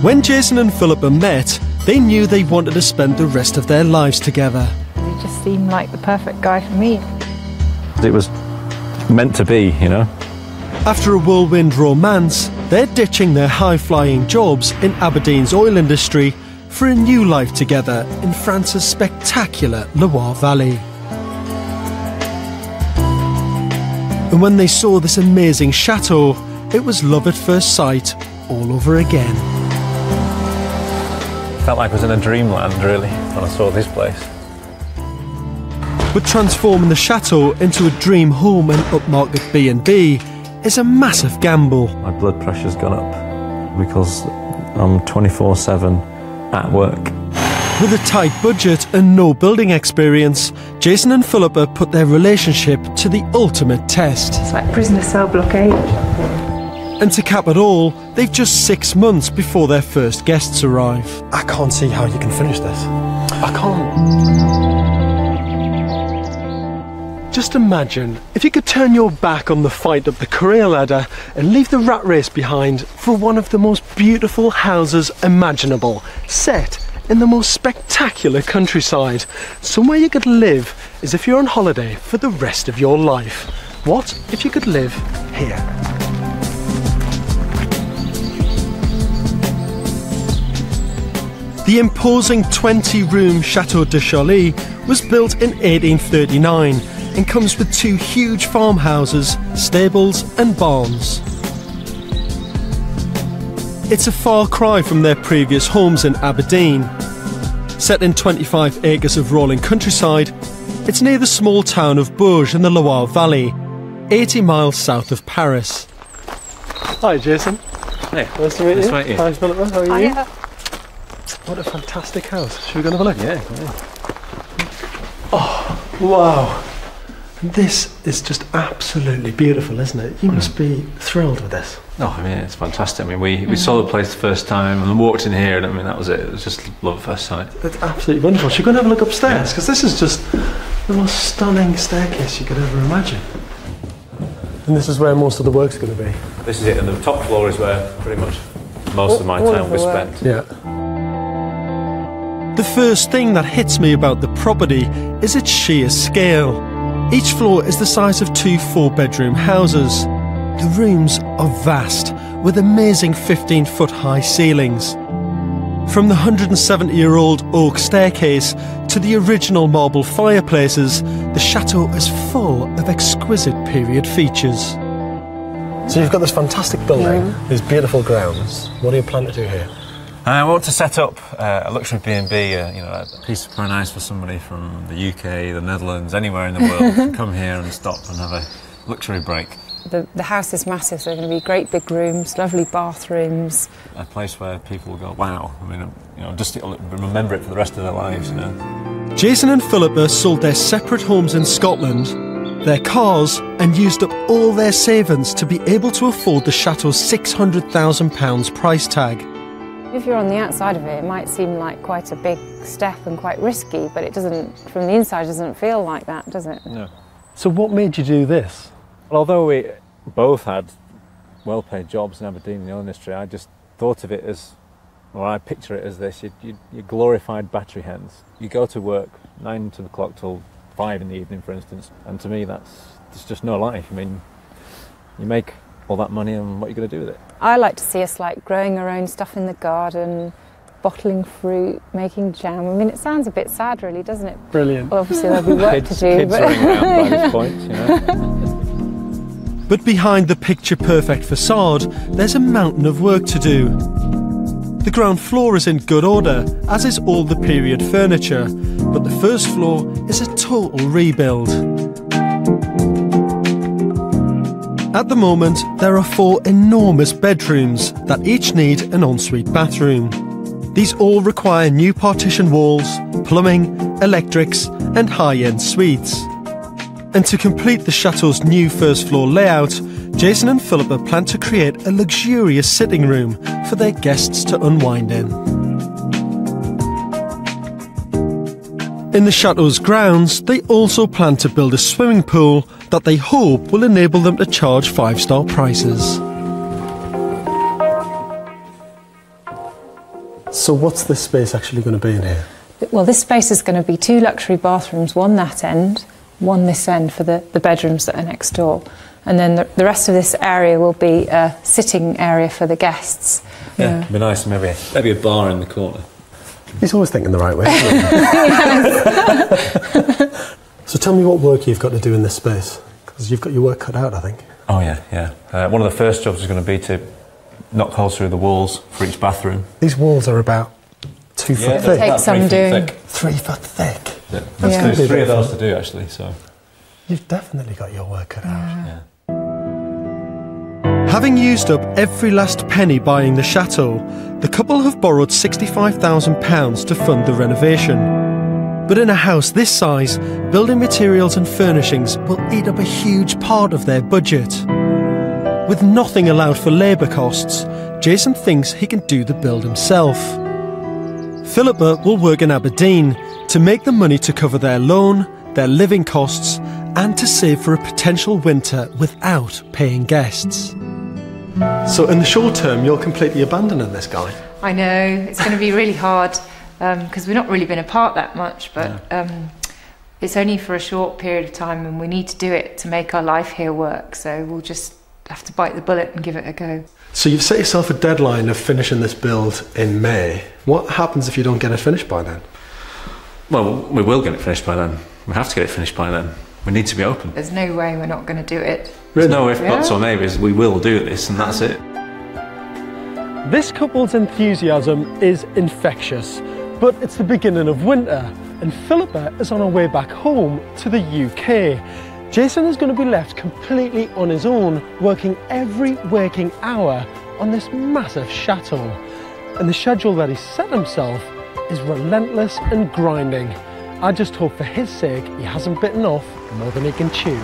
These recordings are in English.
When Jason and Phillipa met, they knew they wanted to spend the rest of their lives together. He just seemed like the perfect guy for me. It was meant to be, you know. After a whirlwind romance, they're ditching their high-flying jobs in Aberdeen's oil industry for a new life together in France's spectacular Loire Valley. And when they saw this amazing chateau, it was love at first sight all over again. Felt like I was in a dreamland, really, when I saw this place. But transforming the chateau into a dream home and upmarket B&B is a massive gamble. My blood pressure's gone up because I'm 24/7 at work. With a tight budget and no building experience, Jason and Phillipa put their relationship to the ultimate test. It's like prisoner cell blockade. And to cap it all, they've just 6 months before their first guests arrive. I can't see how you can finish this. I can't. Just imagine if you could turn your back on the fight up the career ladder and leave the rat race behind for one of the most beautiful houses imaginable, set in the most spectacular countryside, somewhere you could live as if you're on holiday for the rest of your life. What if you could live here? The imposing 20-room Chateau de Charlie was built in 1839 and comes with 2 huge farmhouses, stables and barns. It's a far cry from their previous homes in Aberdeen. Set in 25 acres of rolling countryside, it's near the small town of Bourges in the Loire Valley, 80 miles south of Paris. Hi Jason. Hey. Nice to meet you. Nice to meet you. Hi Phillipa, how are you? Hiya. What a fantastic house. Should we go and have a look? Yeah. Oh, wow. This is just absolutely beautiful, isn't it? You must be thrilled with this. No, I mean, it's fantastic. I mean, we saw the place the first time and walked in here, and I mean, that was it. It was just love at first sight. It's absolutely wonderful. Should we go and have a look upstairs? Because this is just the most stunning staircase you could ever imagine. And this is where most of the work's going to be. This is it, and the top floor is where pretty much most of my time was spent. Yeah. The first thing that hits me about the property is its sheer scale. Each floor is the size of 2 4-bedroom houses. The rooms are vast, with amazing 15-foot high ceilings. From the 170-year-old oak staircase to the original marble fireplaces, the chateau is full of exquisite period features. So you've got this fantastic building, these beautiful grounds. What do you plan to do here? I want to set up a luxury B&B, you know, a piece of paradise for somebody from the UK, the Netherlands, anywhere in the world to come here and stop and have a luxury break. The house is massive, so there are going to be great big rooms, lovely bathrooms. A place where people will go, wow, I mean, you know, just remember it for the rest of their lives, you know. Jason and Phillipa sold their separate homes in Scotland, their cars, and used up all their savings to be able to afford the chateau's £600,000 price tag. If you're on the outside of it, it might seem like quite a big step and quite risky, but it doesn't, from the inside, it doesn't feel like that, does it? No. So what made you do this? Well, although we both had well-paid jobs in Aberdeen in the oil industry, I just thought of it as, or I picture it as this, you glorified battery hens. You go to work 9 o'clock till 5 in the evening, for instance, and to me that's just no life. I mean, you make all that money and what are you going to do with it? I like to see us like growing our own stuff in the garden, bottling fruit, making jam. I mean, it sounds a bit sad really, doesn't it? Brilliant. Well, obviously there'll be work to do. Kids running around by this point, you know. But behind the picture-perfect facade, there's a mountain of work to do. The ground floor is in good order, as is all the period furniture, but the first floor is a total rebuild. At the moment, there are 4 enormous bedrooms that each need an ensuite bathroom. These all require new partition walls, plumbing, electrics, and high-end suites. And to complete the chateau's new first floor layout, Jason and Phillipa plan to create a luxurious sitting room for their guests to unwind in. In the chateau's grounds, they also plan to build a swimming pool that they hope will enable them to charge 5-star prices. So what's this space actually going to be in here? Well, this space is going to be 2 luxury bathrooms, one that end, one this end for the bedrooms that are next door. And then the rest of this area will be a sitting area for the guests. Yeah, it'd be nice, maybe a bar in the corner. He's always thinking the right way, isn't he? So tell me what work you've got to do in this space, because you've got your work cut out, I think. Oh yeah. One of the first jobs is going to be to knock holes through the walls for each bathroom. These walls are about 2 foot thick. Takes some doing. 3 foot thick. Yeah. There's 3 of those to do, actually. So you've definitely got your work cut out. Yeah. Having used up every last penny buying the chateau, the couple have borrowed £65,000 to fund the renovation. But in a house this size, building materials and furnishings will eat up a huge part of their budget. With nothing allowed for labour costs, Jason thinks he can do the build himself. Phillipa will work in Aberdeen to make the money to cover their loan, their living costs, and to save for a potential winter without paying guests. So in the short term, you're completely abandoning this guy? I know, it's going to be really hard because we've not really been apart that much, but it's only for a short period of time and we need to do it to make our life here work, so we'll just have to bite the bullet and give it a go. So you've set yourself a deadline of finishing this build in May. What happens if you don't get it finished by then? Well, we will get it finished by then. We have to get it finished by then. We need to be open. There's no way we're not going to do it. There's no if, buts or maybes. We will do this and that's it. This couple's enthusiasm is infectious, but it's the beginning of winter and Phillipa is on her way back home to the UK. Jason is going to be left completely on his own, working every waking hour on this massive chateau. And the schedule that he's set himself is relentless and grinding. I just hope for his sake he hasn't bitten off more than he can chew.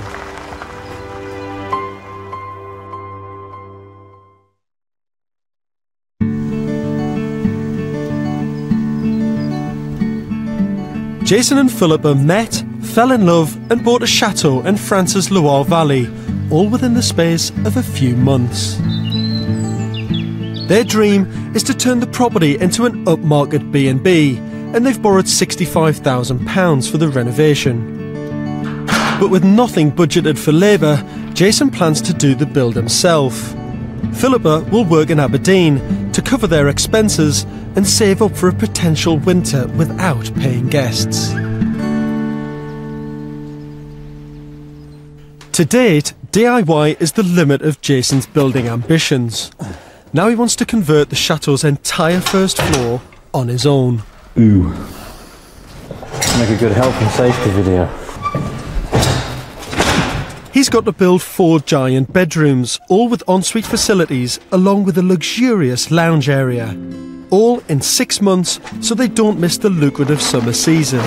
Jason and Phillipa met, fell in love and bought a chateau in France's Loire Valley, all within the space of a few months. Their dream is to turn the property into an upmarket B&B, and they've borrowed £65,000 for the renovation. But with nothing budgeted for labour, Jason plans to do the build himself. Phillipa will work in Aberdeen to cover their expenses and save up for a potential winter without paying guests. To date, DIY is the limit of Jason's building ambitions. Now he wants to convert the chateau's entire first floor on his own. Ooh. Make a good health and safety video. He's got to build 4 giant bedrooms, all with ensuite facilities, along with a luxurious lounge area. All in 6 months, so they don't miss the lucrative summer season.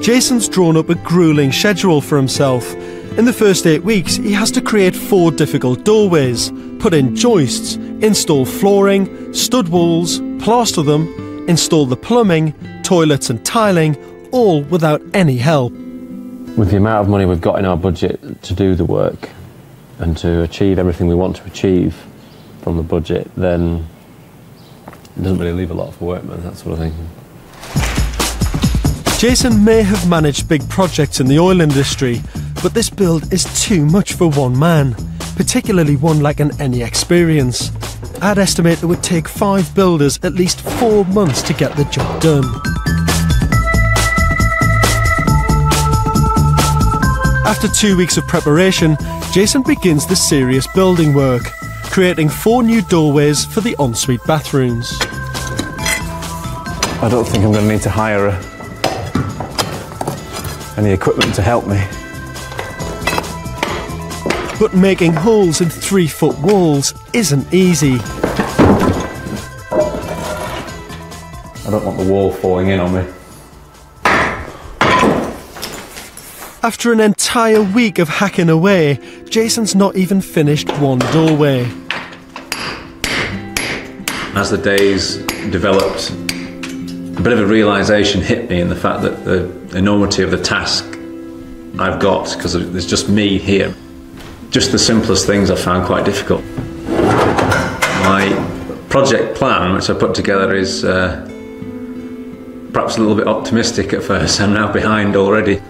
Jason's drawn up a gruelling schedule for himself. In the first 8 weeks, he has to create 4 difficult doorways, put in joists, install flooring, stud walls, plaster them, install the plumbing, toilets and tiling, all without any help. With the amount of money we've got in our budget to do the work and to achieve everything we want to achieve from the budget, then it doesn't really leave a lot for workmen, that sort of thing. Jason may have managed big projects in the oil industry, but this build is too much for one man, particularly one lacking any experience. I'd estimate it would take 5 builders at least 4 months to get the job done. After 2 weeks of preparation, Jason begins the serious building work, creating 4 new doorways for the ensuite bathrooms. I don't think I'm going to need to hire any equipment to help me. But making holes in 3-foot walls isn't easy. I don't want the wall falling in on me. After an entire week of hacking away, Jason's not even finished 1 doorway. As the days developed, a bit of a realisation hit me in the fact that the enormity of the task I've got, because there's just me here. Just the simplest things I found quite difficult. My project plan, which I put together, is perhaps a little bit optimistic at first. I'm now behind already.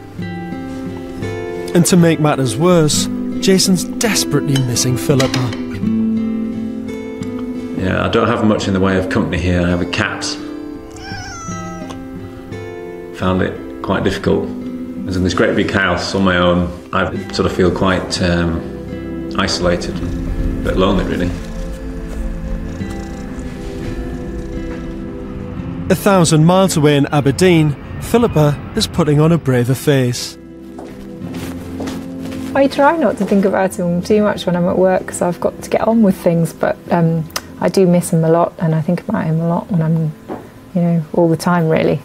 And to make matters worse, Jason's desperately missing Philippa. Yeah, I don't have much in the way of company here. I have a cat. Found it quite difficult. I was in this great big house on my own. I sort of feel quite isolated, a bit lonely really. 1,000 miles away in Aberdeen, Philippa is putting on a braver face. I try not to think about him too much when I'm at work because I've got to get on with things, but I do miss him a lot, and I think about him a lot when I'm, all the time really.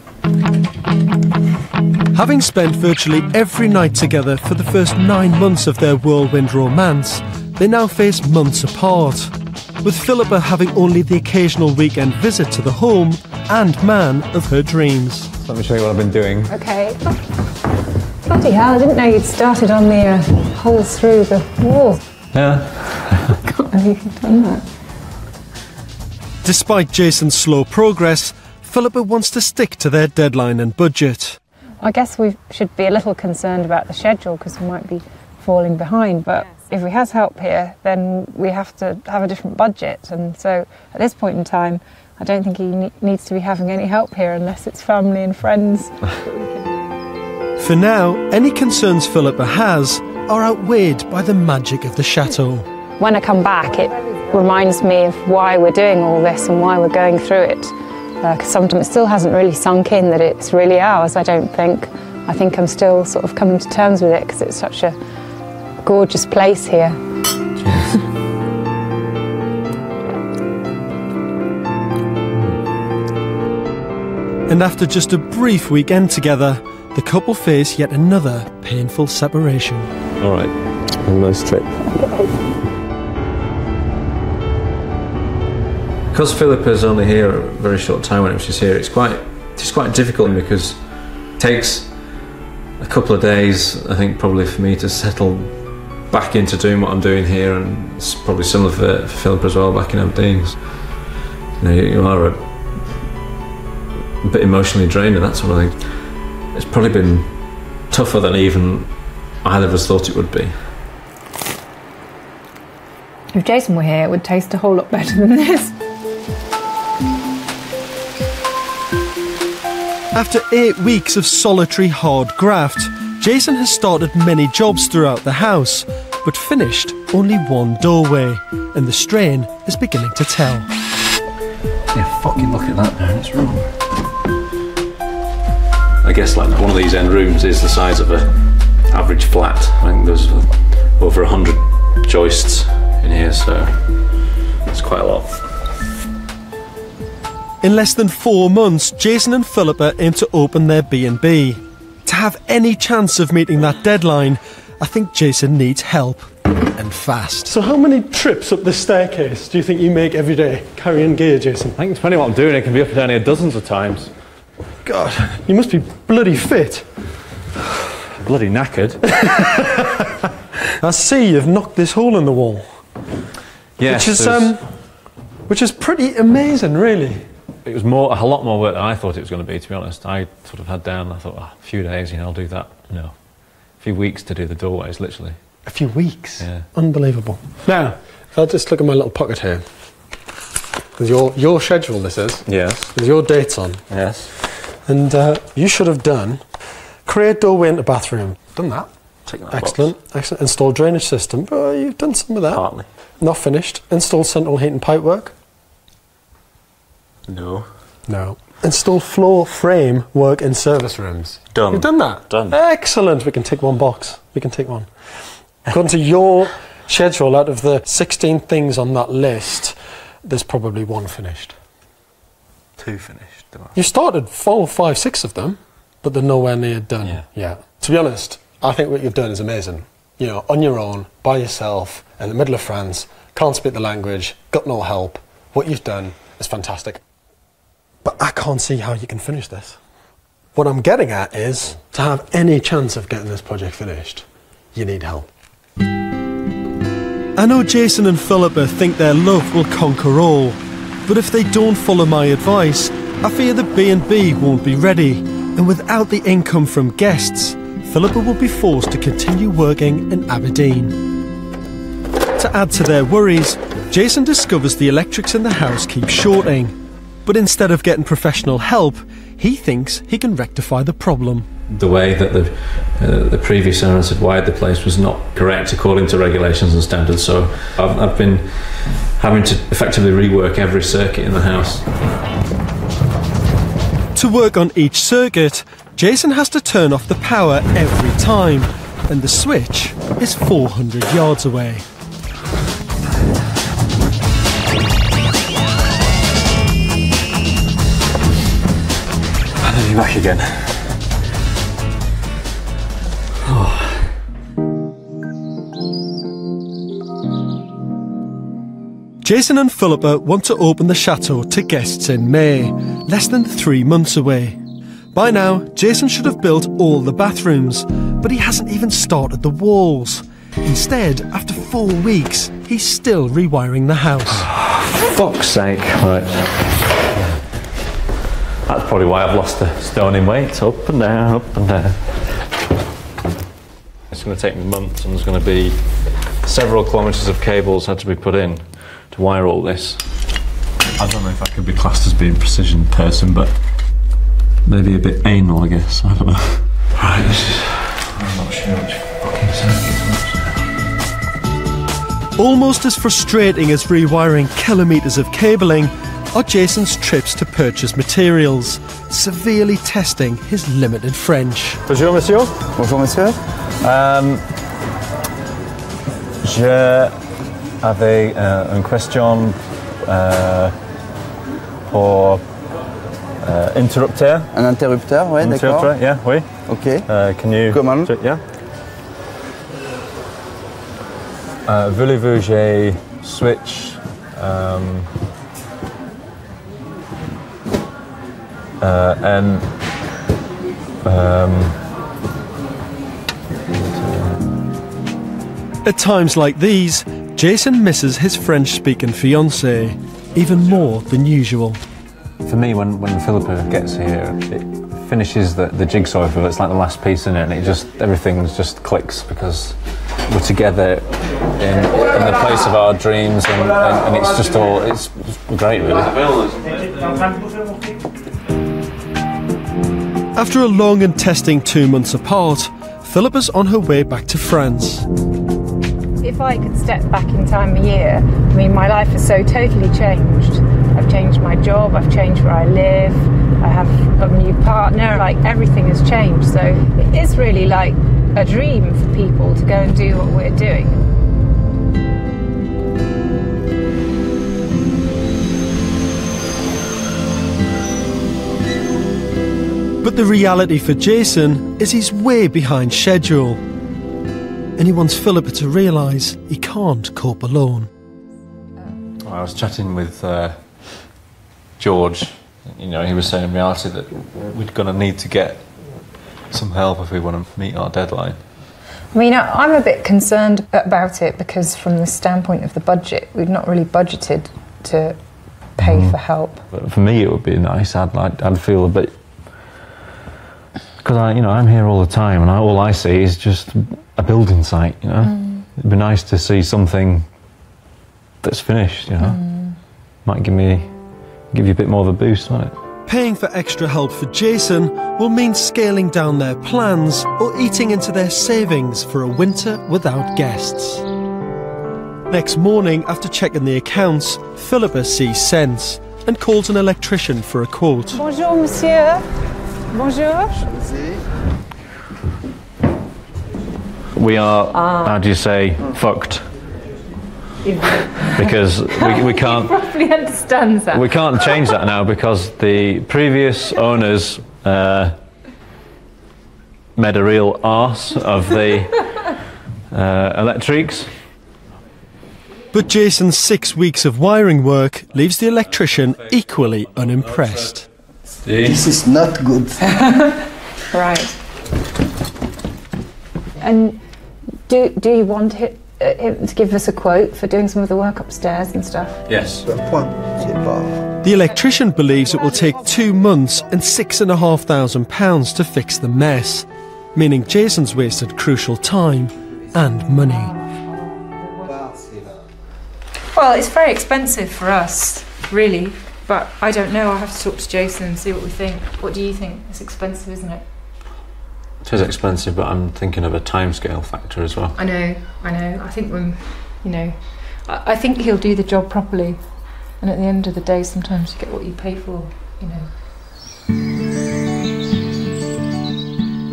Having spent virtually every night together for the first 9 months of their whirlwind romance, they now face months apart, with Philippa having only the occasional weekend visit to the home and man of her dreams. Let me show you what I've been doing. Okay. Bloody hell, I didn't know you'd started on the holes through the wall. Yeah. I can't believe you've done that. Despite Jason's slow progress, Philippa wants to stick to their deadline and budget. I guess we should be a little concerned about the schedule because we might be falling behind, but if we have help here, then we have to have a different budget, and so at this point in time, I don't think he needs to be having any help here unless it's family and friends. For now, any concerns Philippa has are outweighed by the magic of the chateau. When I come back, it reminds me of why we're doing all this and why we're going through it. Because sometimes it still hasn't really sunk in that it's really ours, I don't think. I think I'm still sort of coming to terms with it because it's such a gorgeous place here. Cheers. And after just a brief weekend together, the couple face yet another painful separation. All right, have a nice trip. Because Philippa's only here a very short time whenever she's here, it's quite difficult because it takes a couple of days, I think, probably for me to settle back into doing what I'm doing here, and it's probably similar for Philippa as well back in Aberdeen. You are a bit emotionally drained and that sort of thing. It's probably been tougher than even either of us thought it would be. If Jason were here, it would taste a whole lot better than this. After 8 weeks of solitary hard graft, Jason has started many jobs throughout the house, but finished only one doorway, and the strain is beginning to tell. Yeah, fucking look at that, man, it's wrong. I guess like one of these end rooms is the size of an average flat. I think there's over 100 joists in here, so it's quite a lot. In less than 4 months, Jason and Philippa aim to open their B&B. To have any chance of meeting that deadline, I think Jason needs help, and fast. So how many trips up this staircase do you think you make every day, carrying gear, Jason? I think depending on what I'm doing, it can be up and down here dozens of times. God, you must be bloody fit. Bloody knackered. I see you've knocked this hole in the wall. Yes, which is pretty amazing, really. It was a lot more work than I thought it was going to be honest. I sort of had down, I thought, a few days, I'll do that. No, a few weeks to do the doorways, literally. A few weeks? Yeah. Unbelievable. Now, I'll just look at my little pocket here. There's your schedule, this is. Yes. There's your dates on. Yes. And you should have done create doorway into bathroom. Done that. Excellent. Excellent. Install drainage system. You've done some of that. Partly. Not finished. Install central heating pipe work. No. No. Install floor frame work in service rooms. Done. You've done that? Done. Excellent. We can tick one box. We can tick one. According to your schedule, out of the 16 things on that list, there's probably one finished. 2 finished. You started 4, 5, 6 of them, but they're nowhere near done. Yeah. To be honest, I think what you've done is amazing. On your own, by yourself, in the middle of France, can't speak the language, got no help. What you've done is fantastic. But I can't see how you can finish this. What I'm getting at is, to have any chance of getting this project finished, you need help. I know Jason and Philippa think their love will conquer all, But if they don't follow my advice, I fear the B&B won't be ready, and without the income from guests, Philippa will be forced to continue working in Aberdeen. To add to their worries, Jason discovers the electrics in the house keep shorting, but instead of getting professional help, he thinks he can rectify the problem. The way that the previous owners had wired the place was not correct according to regulations and standards, so I've been having to effectively rework every circuit in the house. To work on each circuit, Jason has to turn off the power every time, and the switch is 400 yards away. And then you're back again. Jason and Philippa want to open the chateau to guests in May, less than 3 months away. By now, Jason should have built all the bathrooms, but he hasn't even started the walls. Instead, after 4 weeks, he's still rewiring the house. Fuck's sake. Right. That's probably why I've lost a stone in weight. Up and down, up and down. It's going to take me months, and there's going to be several kilometres of cables had to be put in to wire all this. I don't know if I could be classed as being a precision person, but maybe a bit anal, I guess. I don't know. Right. I'm not sure which fucking circuit. Almost as frustrating as rewiring kilometres of cabling are Jason's trips to purchase materials, severely testing his limited French. Bonjour, monsieur. Bonjour, monsieur. Je avais une question pour interrupteur. Un interrupteur, ouais, d'accord. Yeah, oui. Ok. Can you? Comment? Yeah. Voulez-vous j'ai switch and At times like these, Jason misses his French-speaking fiancée, even more than usual. For me, when Philippa gets here, it finishes the jigsaw. It's like the last piece in it, and everything just clicks because we're together in the place of our dreams, and it's just all it's great, really. After a long and testing 2 months apart, Philippa's on her way back to France. If I could step back in time a year, I mean, my life has so totally changed. I've changed my job, I've changed where I live, I have a new partner, like everything has changed. So it is really like a dream for people to go and do what we're doing. But the reality for Jason is he's way behind schedule. And he wants Philippa to realise he can't cope alone. I was chatting with George. You know, he was saying in reality that we're going to need to get some help if we want to meet our deadline. I mean, I'm a bit concerned about it because from the standpoint of the budget, we've not really budgeted to pay for help. But for me, it would be nice. I'd feel a bit, because I'm here all the time, and all I see is just a building site. You know, it'd be nice to see something that's finished. You know, might give you a bit more of a boost, won't it? Paying for extra help for Jason will mean scaling down their plans or eating into their savings for a winter without guests. Next morning, after checking the accounts, Philippa sees sense and calls an electrician for a quote. Bonjour, monsieur. Bonjour. We are, how do you say, fucked. Because we can't. He probably understands that. We can't change that now because the previous owners made a real arse of the electrics. But Jason's 6 weeks of wiring work leaves the electrician equally unimpressed. This is not good. Right. And do you want it to give us a quote for doing some of the work upstairs and stuff? Yes. The electrician believes it will take 2 months and £6,500 to fix the mess, meaning Jason's wasted crucial time and money. Well, it's very expensive for us, really, but I don't know. I'll have to talk to Jason and see what we think. What do you think? It's expensive, isn't it? It is expensive, but I'm thinking of a timescale factor as well. I know. I think I think he'll do the job properly, and at the end of the day, sometimes you get what you pay for,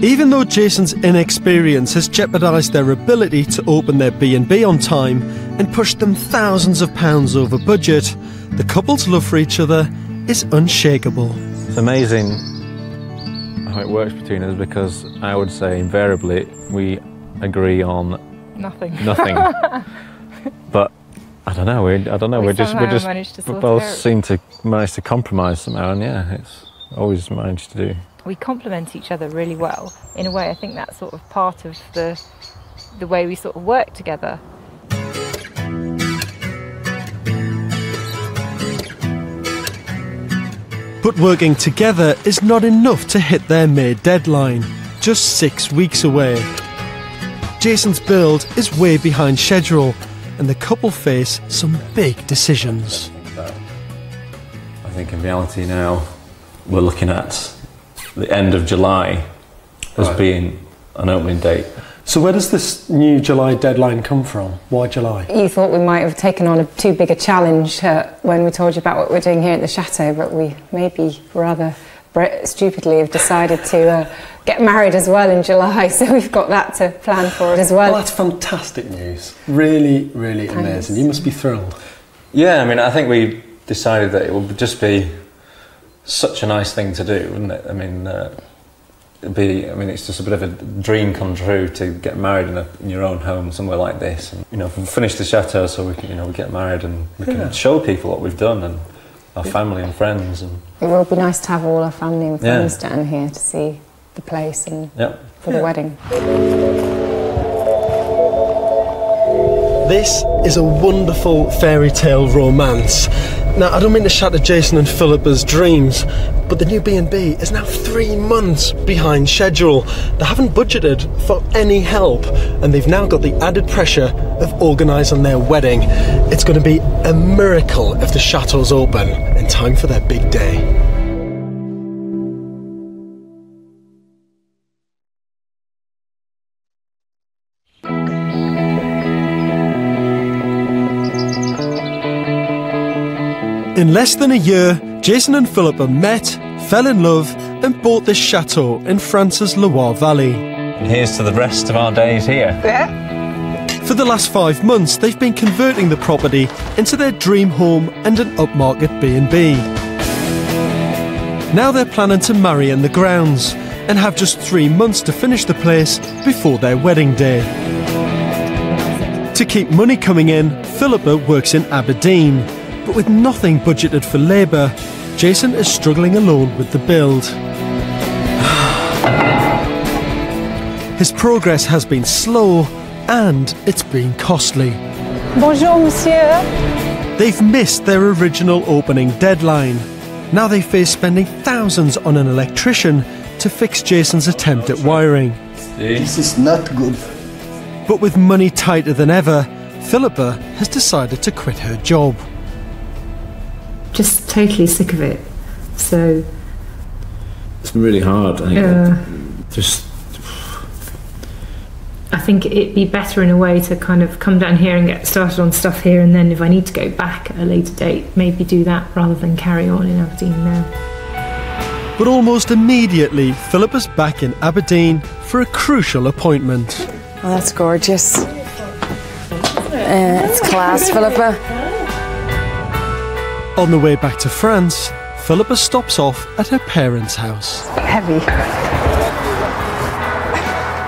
Even though Jason's inexperience has jeopardised their ability to open their B&B on time and pushed them thousands of pounds over budget, the couple's love for each other is unshakable. It's amazing how it works between us, because I would say invariably we agree on nothing. But I don't know. We both seem to manage to compromise somehow, and yeah, it's always managed to do. We complement each other really well. In a way, I think that's sort of part of the way we sort of work together. But working together is not enough to hit their May deadline, just 6 weeks away. Jason's build is way behind schedule, and the couple face some big decisions. I think in reality now, we're looking at the end of July as being an opening date. So where does this new July deadline come from? Why July? You thought we might have taken on too big a challenge when we told you about what we're doing here at the Chateau, but we maybe rather stupidly have decided to get married as well in July, so we've got that to plan for it as well. Well, that's fantastic news. Really, really amazing. You must be thrilled. Yeah, I mean, I think we decided that it would just be such a nice thing to do, wouldn't it? I mean, it's just a bit of a dream come true to get married in your own home somewhere like this. And, we finish the Chateau so we can, we get married and we can show people what we've done and our family and friends. And it will be nice to have all our family and friends down here to see the place and for the wedding. This is a wonderful fairy tale romance. Now, I don't mean to shatter Jason and Phillipa's dreams, but the new B&B is now 3 months behind schedule. They haven't budgeted for any help, and they've now got the added pressure of organising their wedding. It's going to be a miracle if the Chateau's open in time for their big day. In less than a year, Jason and Phillipa met, fell in love and bought this chateau in France's Loire Valley. And here's to the rest of our days here. For the last 5 months, they've been converting the property into their dream home and an upmarket B&B. Now they're planning to marry in the grounds and have just 3 months to finish the place before their wedding day. To keep money coming in, Phillipa works in Aberdeen. But with nothing budgeted for labour, Jason is struggling alone with the build. His progress has been slow and it's been costly. Bonjour, monsieur. They've missed their original opening deadline. Now they face spending thousands on an electrician to fix Jason's attempt at wiring. This is not good. But with money tighter than ever, Phillipa has decided to quit her job. Just totally sick of it. So it's been really hard. I think it'd be better in a way to kind of come down here and get started on stuff here, and then if I need to go back at a later date, maybe do that rather than carry on in Aberdeen now. But almost immediately, Phillipa's back in Aberdeen for a crucial appointment. Well, that's gorgeous. It's class, Phillipa. On the way back to France, Phillipa stops off at her parents' house. Heavy.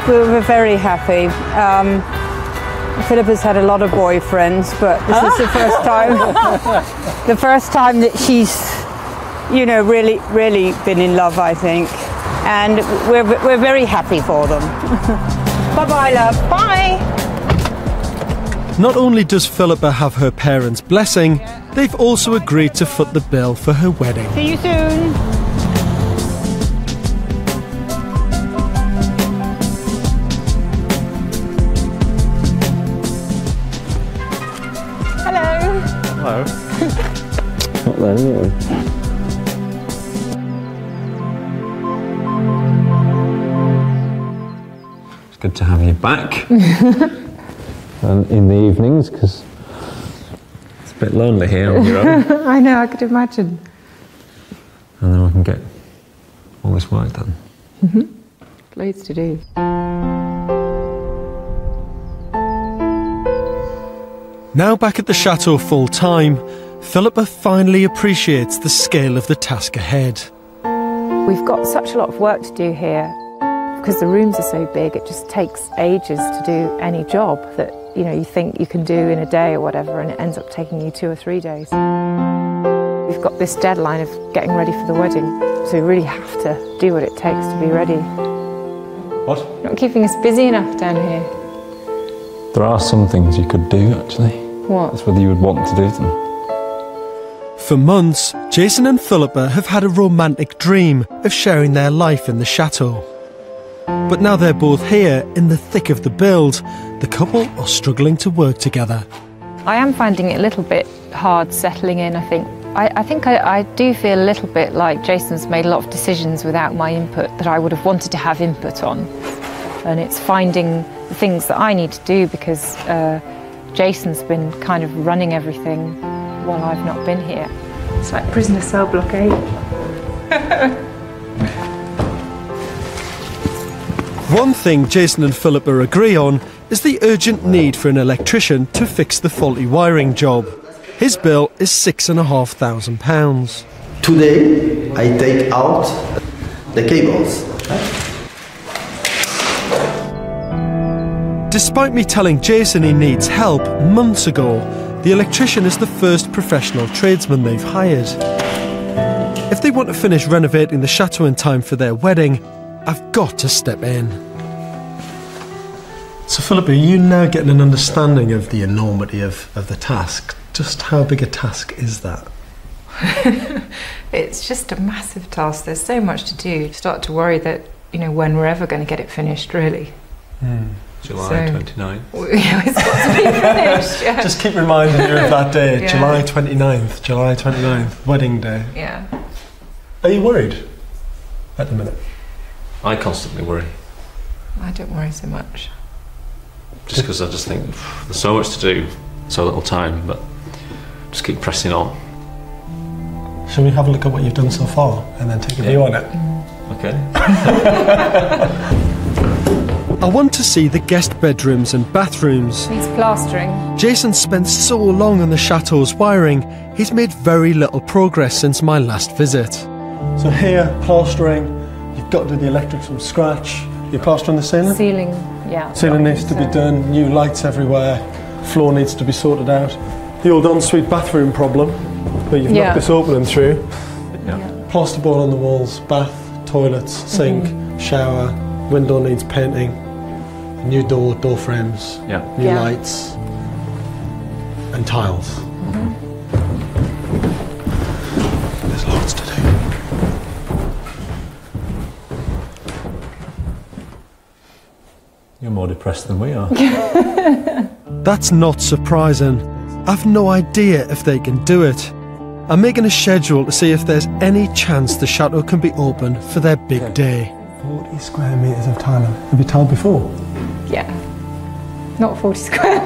We were very happy. Phillipa's had a lot of boyfriends, but this is the first time. The first time that she's, really, really been in love, I think. And we're very happy for them. Bye-bye, love. Bye. Not only does Philippa have her parents' blessing, they've also agreed to foot the bill for her wedding. See you soon. Hello. Hello. Not there, is it? It's good to have you back. And in the evenings, because it's a bit lonely here on your own. I know, I could imagine. And then we can get all this work done. Loads to do. Now back at the chateau full time, Philippa finally appreciates the scale of the task ahead. We've got such a lot of work to do here. Because the rooms are so big, it just takes ages to do any job that, you know, you think you can do in a day or whatever, and it ends up taking you 2 or 3 days. We've got this deadline of getting ready for the wedding, so we really have to do what it takes to be ready. What? You're not keeping us busy enough down here. There are some things you could do, actually. What? It's whether you would want to do them. For months, Jason and Philippa have had a romantic dream of sharing their life in the chateau. But now they're both here, in the thick of the build, the couple are struggling to work together. I am finding it a little bit hard settling in, I think. I do feel a little bit like Jason's made a lot of decisions without my input that I would have wanted to have input on. And it's finding the things that I need to do because Jason's been kind of running everything while I've not been here. It's like prisoner cell block 8. One thing Jason and Philippa agree on is the urgent need for an electrician to fix the faulty wiring job. His bill is £6,500. Today, I take out the cables. Despite me telling Jason he needs help months ago, the electrician is the first professional tradesman they've hired. If they want to finish renovating the chateau in time for their wedding, I've got to step in. So Philippa, are you now getting an understanding of the enormity of the task? Just how big a task is that? It's just a massive task. There's so much to do. You start to worry that, you know, when we're ever going to get it finished, really. July 29th. Yeah, it's got to be finished. Yeah. Just keep reminding you of that day, Yeah. July 29th, wedding day. Yeah. Are you worried at the minute? I constantly worry. I don't worry so much. Just because I just think there's so much to do, so little time, but just keep pressing on. Shall we have a look at what you've done so far and then take a view on it? Okay. I want to see the guest bedrooms and bathrooms. Needs plastering. Jason spent so long on the chateau's wiring, he's made very little progress since my last visit. So here, plastering, you've got to do the electrics from scratch. You're plastering the ceiling? Ceiling, yeah. Ceiling needs to be done, new lights everywhere, floor needs to be sorted out. The old ensuite bathroom problem, where you've knocked this open and through. Plasterboard on the walls, bath, toilets, sink, shower, window needs painting, new door frames, new lights, and tiles. There's lots to do. You're more depressed than we are. That's not surprising. I've no idea if they can do it. I'm making a schedule to see if there's any chance the chateau can be open for their big day. 40 square metres of tiling. Have you tiled before? Yeah. Not 40 square.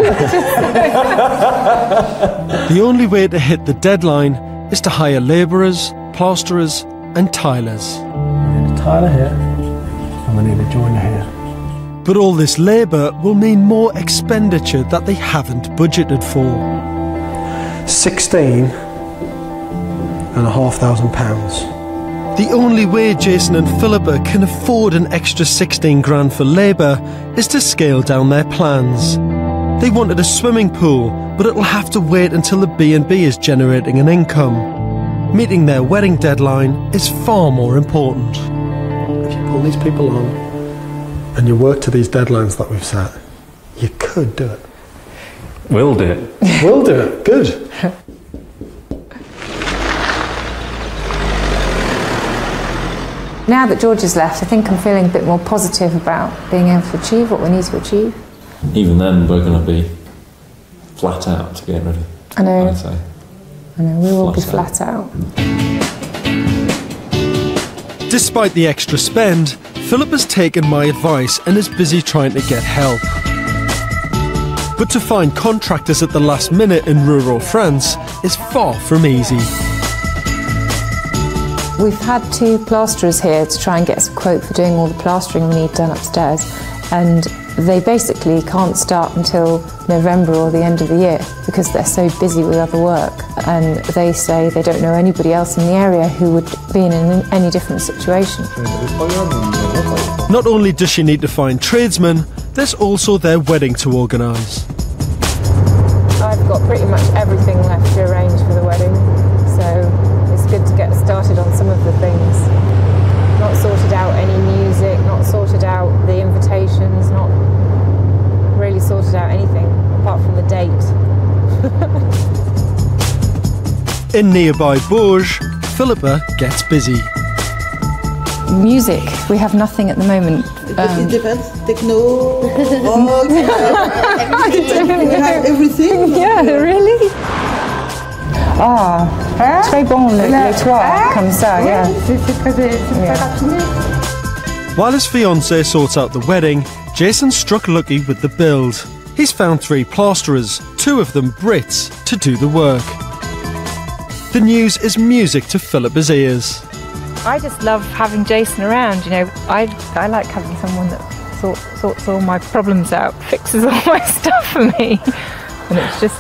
The only way to hit the deadline is to hire labourers, plasterers and tilers. We need a tiler here, and we need a joiner here. But all this labour will mean more expenditure that they haven't budgeted for. £16,500. The only way Jason and Philippa can afford an extra 16 grand for labour is to scale down their plans. They wanted a swimming pool, but it'll have to wait until the B&B is generating an income. Meeting their wedding deadline is far more important. If you pull these people on and you work to these deadlines that we've set, you could do it. We'll do it. We'll do it. Good. Now that George has left, I think I'm feeling a bit more positive about being able to achieve what we need to achieve. Even then, we're going to be flat out to get ready. I know. I'd say. I know, we will be flat out. Despite the extra spend, Philippa's taken my advice and is busy trying to get help. But to find contractors at the last minute in rural France is far from easy. We've had 2 plasterers here to try and get us a quote for doing all the plastering we need done upstairs, and they basically can't start until November or the end of the year because they're so busy with other work, and they say they don't know anybody else in the area who would be in any different situation. Not only does she need to find tradesmen, there's also their wedding to organise. I've got pretty much everything left to arrange for the wedding, so it's good to get started on some of the things. Not sorted out any music, not sorted out the invitations, not really sorted out anything apart from the date. In nearby Bourges, Philippa gets busy. Music, we have nothing at the moment. It depends. Techno, rock, we have everything. Yeah, really? Ah, très bon le toit, comme ça, yeah. While his fiancée sorts out the wedding, Jason struck lucky with the build. He's found 3 plasterers, 2 of them Brits, to do the work. The news is music to Philippa's ears. I just love having Jason around, you know. I like having someone that sorts all my problems out, fixes all my stuff for me. And it's just,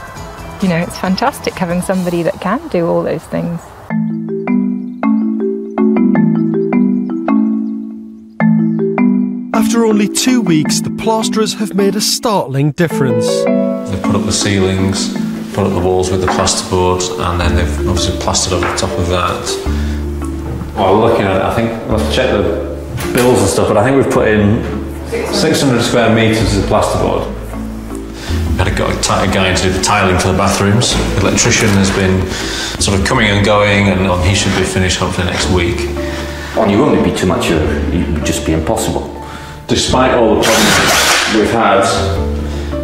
you know, it's fantastic having somebody that can do all those things. After only 2 weeks, the plasterers have made a startling difference. They put up the ceilings, put up the walls with the plasterboard, and then they've obviously plastered over the top of that. Well, looking at it, I think, I'll check the bills and stuff, but I think we've put in 600 square metres of plasterboard. We had a guy to do the tiling for the bathrooms. The electrician has been sort of coming and going, and he should be finished hopefully next week. On your own, it'd be too much, it would just be impossible. Despite all the problems we've had,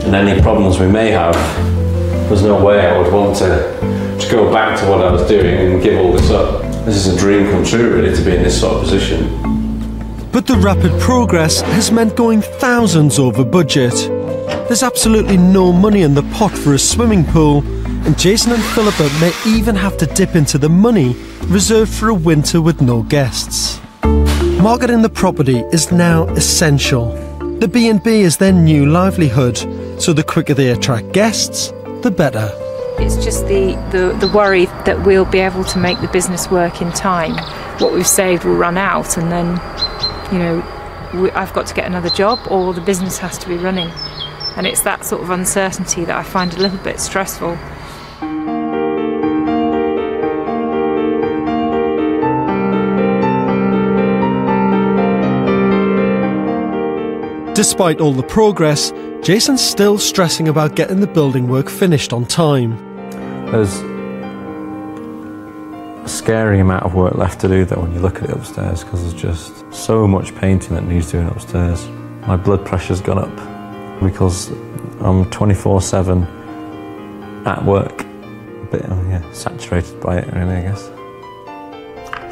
and any problems we may have, there's no way I would want to go back to what I was doing and give all this up. This is a dream come true, really, to be in this sort of position. But the rapid progress has meant going thousands over budget. There's absolutely no money in the pot for a swimming pool, and Jason and Philippa may even have to dip into the money reserved for a winter with no guests. Marketing the property is now essential. The B&B is their new livelihood, so the quicker they attract guests, the better. It's just the worry that we'll be able to make the business work in time. What we've saved will run out, and then, you know, I've got to get another job or the business has to be running. And it's that sort of uncertainty that I find a little bit stressful. Despite all the progress, Jason's still stressing about getting the building work finished on time. There's a scary amount of work left to do though when you look at it upstairs, because there's just so much painting that needs doing upstairs. My blood pressure's gone up because I'm 24/7 at work. A bit saturated by it really, I guess.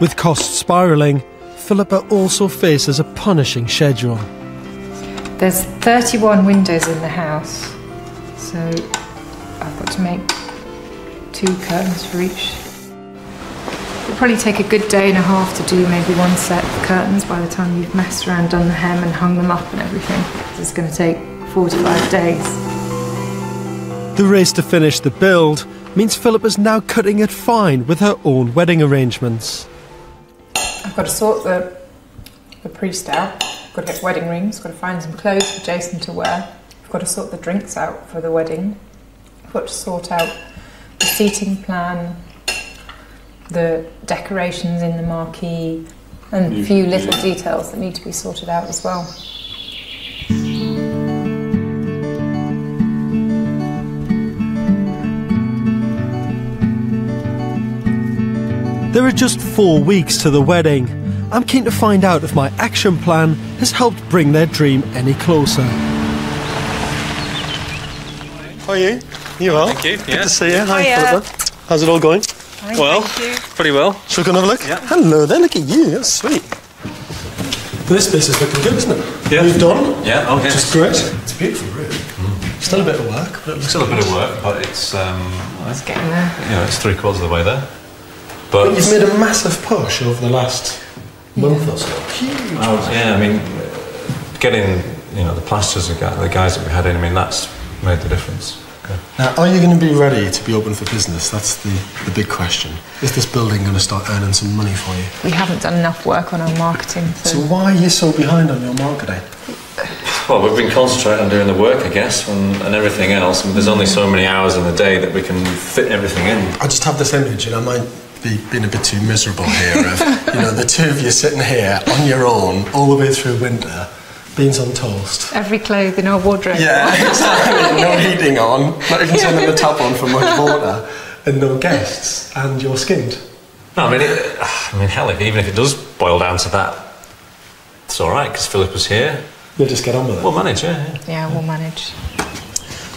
With costs spiralling, Philippa also faces a punishing schedule. There's 31 windows in the house, so I've got to make 2 curtains for each. It'll probably take a good day and a half to do maybe 1 set of curtains by the time you've messed around, done the hem and hung them up and everything. It's going to take 45 days. The race to finish the build means Philippa's now cutting it fine with her own wedding arrangements. I've got to sort the priest out. I've got to get wedding rings, I've got to find some clothes for Jason to wear. I've got to sort the drinks out for the wedding. I've got to sort out the seating plan, the decorations in the marquee, and a few little details that need to be sorted out as well. There are just 4 weeks to the wedding. I'm keen to find out if my action plan has helped bring their dream any closer. How are you? You well? Thank you. Good to see you. Hi, Hiya. Philippa. How's it all going? Well, pretty well. Shall we go and have a look? Yeah. Hello there, look at you. That's sweet. This place is looking good, isn't it? Yeah. Moved on. Yeah. Oh, Which yes. is great. It's a beautiful room. Still a bit of work, but it looks Still a bit good. of work, but it's It's getting there. you know, it's 3/4 of the way there. But But you've made a massive push over the last month or so. Huge. yeah, I mean, getting the plasters, the guys that we had in, I mean, that's made the difference. Okay. Now, are you going to be ready to be open for business? That's the big question. Is this building going to start earning some money for you? We haven't done enough work on our marketing. So why are you so behind on your marketing? Well, we've been concentrating on doing the work, I guess, and everything else. And there's only so many hours in the day that we can fit everything in. I just have this image, and I might be being a bit too miserable here, of the two of you sitting here on your own all the way through winter, beans on toast. Every cloth in our wardrobe. Yeah, exactly. No heating on, not even turning the tap on for much water, and no guests, and you're skinned. No, I mean, hell, even if it does boil down to that, it's all right because Philippa's here. You'll just get on with it. We'll manage, yeah. Yeah, we'll manage.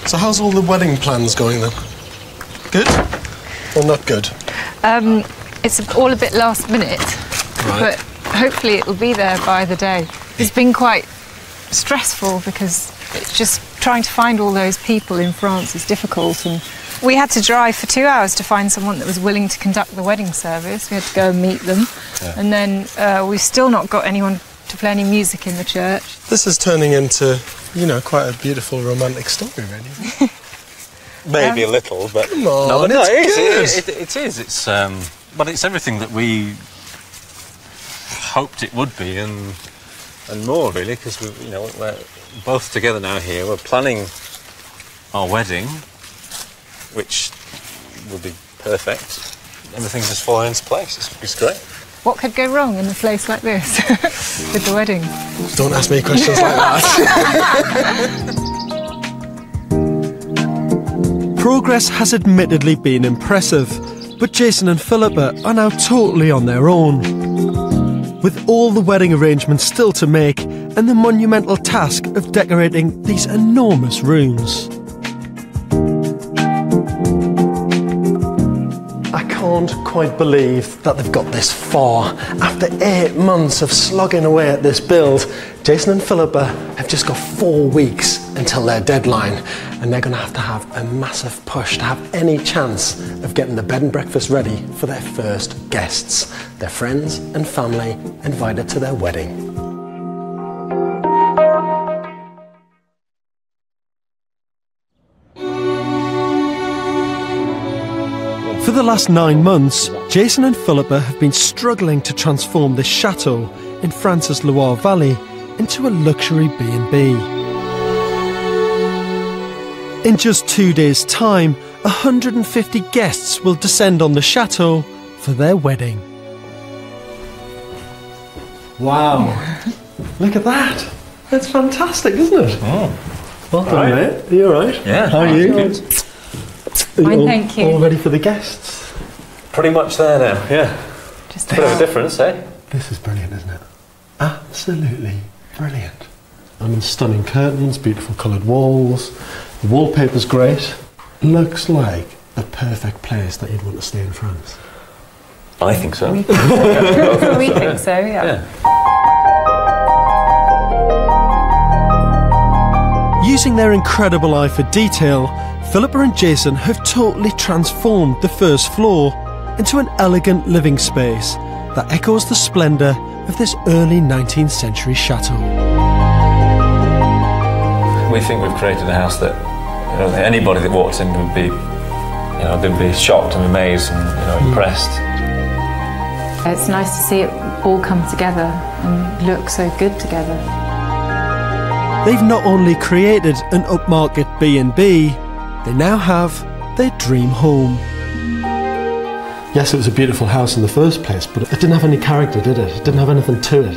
So how's all the wedding plans going then? Good? Or not good? It's all a bit last minute, but hopefully it will be there by the day. It's been quite stressful because it's just trying to find all those people in France is difficult, and we had to drive for 2 hours to find someone that was willing to conduct the wedding service. We had to go and meet them, and then we've still not got anyone to play any music in the church. This is turning into, quite a beautiful romantic story, really. Maybe a little, but Come on, no, but no, it's it good. is. It is. It's but it's everything that we hoped it would be, and more really, because we're both together now here. We're planning our wedding, which will be perfect. Everything's just falling into place. It's great. What could go wrong in a place like this with the wedding? Don't ask me questions like that. Progress has admittedly been impressive, but Jason and Philippa are now totally on their own. With all the wedding arrangements still to make and the monumental task of decorating these enormous rooms. I can't quite believe that they've got this far. After 8 months of slogging away at this build, Jason and Philippa have just got 4 weeks until their deadline, and they're going to have a massive push to have any chance of getting the bed and breakfast ready for their first guests, their friends and family invited to their wedding. For the last 9 months, Jason and Philippa have been struggling to transform this chateau in France's Loire Valley into a luxury B&B. In just 2 days' time, 150 guests will descend on the chateau for their wedding. Wow. Look at that. That's fantastic, isn't it? Oh. Well done, Right. mate. Are you alright? Yeah. How are you? Good. Fine, thank you. All ready for the guests? Pretty much there now. Yeah. Just Bit of a difference, eh? This is brilliant, isn't it? Absolutely brilliant. I mean, stunning curtains, beautiful coloured walls, the wallpaper's great. Looks like the perfect place that you'd want to stay in France. I think so. We think so, yeah. Using their incredible eye for detail, Philippa and Jason have totally transformed the first floor into an elegant living space that echoes the splendour of this early 19th century chateau. We think we've created a house that anybody that walked in would be, they'd be shocked and amazed and impressed. It's nice to see it all come together and look so good together. They've not only created an upmarket B&B, they now have their dream home. Yes, it was a beautiful house in the first place, but it didn't have any character, did it? It didn't have anything to it.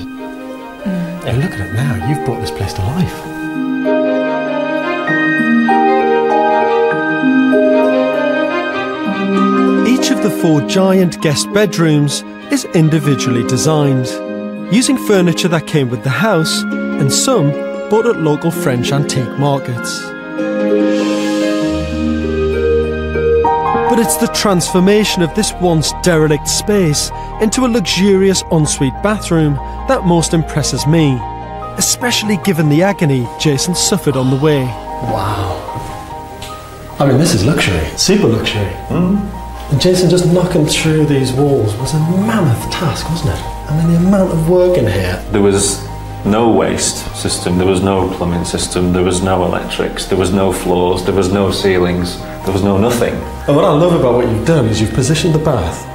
And look at it now, you've brought this place to life. Each of the 4 giant guest bedrooms is individually designed, using furniture that came with the house and some bought at local French antique markets. But it's the transformation of this once derelict space into a luxurious ensuite bathroom that most impresses me, especially given the agony Jason suffered on the way. Wow. I mean, this is luxury, super luxury. And Jason just knocking through these walls was a mammoth task, wasn't it? I mean, the amount of work in here. There was no waste system, there was no plumbing system, there was no electrics, there was no floors, there was no ceilings, there was no nothing. And what I love about what you've done is you've positioned the bath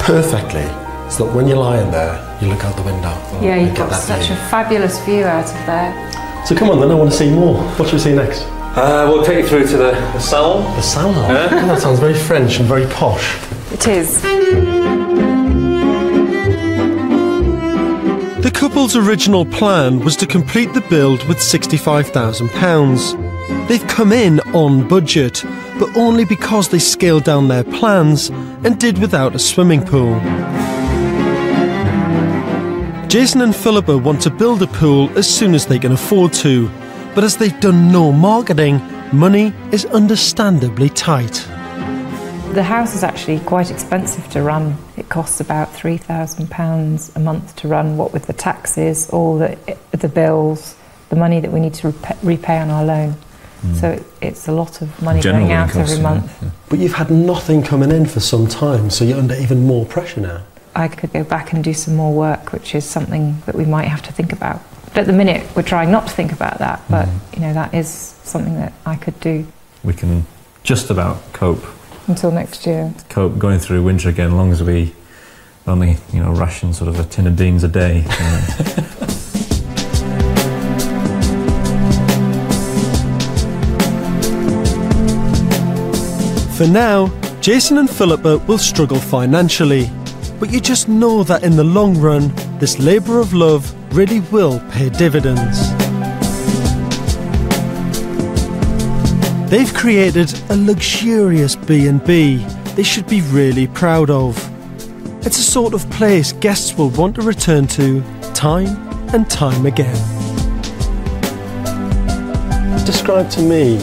perfectly so that when you're lying there, you look out the window. Yeah, you've got such a fabulous view out of there. So come on then, I want to see more. What should we see next? We'll take you through to the salon. The salon? Yeah. Oh, that sounds very French and very posh. It is. The couple's original plan was to complete the build with £65,000. They've come in on budget, but only because they scaled down their plans and did without a swimming pool. Jason and Phillipa want to build a pool as soon as they can afford to, but as they've done no marketing, money is understandably tight. The house is actually quite expensive to run. It costs about £3,000 a month to run, what with the taxes, all the bills, the money that we need to repay on our loan. So it's a lot of money going out every month. Yeah. But you've had nothing coming in for some time, so you're under even more pressure now. I could go back and do some more work, which is something that we might have to think about. But at the minute, we're trying not to think about that, but you know, that is something that I could do. We can just about cope. Until next year. Cope going through winter again, as long as we only, ration sort of a tin of beans a day. For now, Jason and Phillipa will struggle financially, but you just know that in the long run, this labour of love really will pay dividends. They've created a luxurious B&B they should be really proud of. It's a sort of place guests will want to return to time and time again. Describe to me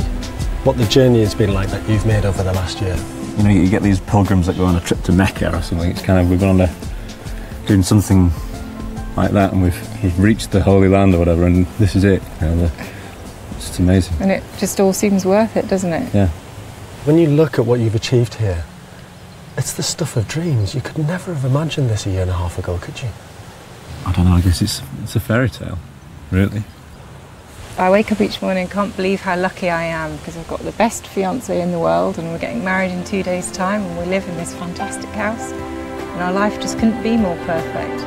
what the journey has been like that you've made over the last year. You get these pilgrims that go on a trip to Mecca or something. It's kind of, we've gone on doing something like that, and we've reached the Holy Land or whatever, and this is it. It's amazing. And it just all seems worth it, doesn't it? Yeah. When you look at what you've achieved here, it's the stuff of dreams. You could never have imagined this a year and a half ago, could you? I don't know, I guess it's a fairy tale, really. I wake up each morning and can't believe how lucky I am, because I've got the best fiancé in the world, and we're getting married in 2 days' time, and we live in this fantastic house, and our life just couldn't be more perfect.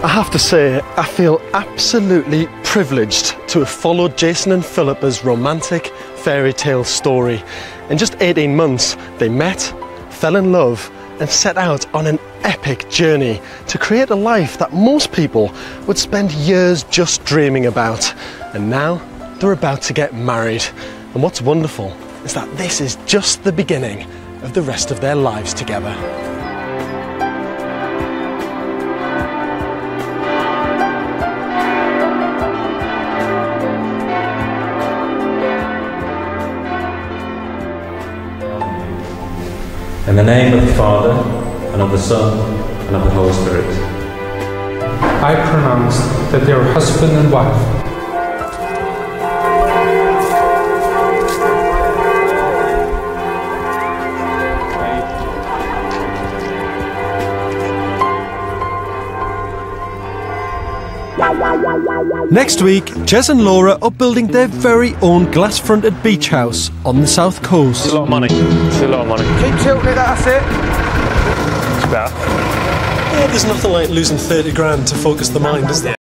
I have to say, I feel absolutely privileged to have followed Jason and Phillipa's romantic fairy tale story. In just 18 months, they met, fell in love, and set out on an epic journey to create a life that most people would spend years just dreaming about. And now, they're about to get married. And what's wonderful is that this is just the beginning of the rest of their lives together. In the name of the Father, and of the Son, and of the Holy Spirit. I pronounce that they are husband and wife. Next week, Jez and Laura are building their very own glass-fronted beach house on the south coast. It's a lot of money. It's a lot of money. Keep tilting, that's it. It's better. Yeah, there's nothing like losing 30 grand to focus the mind, is there?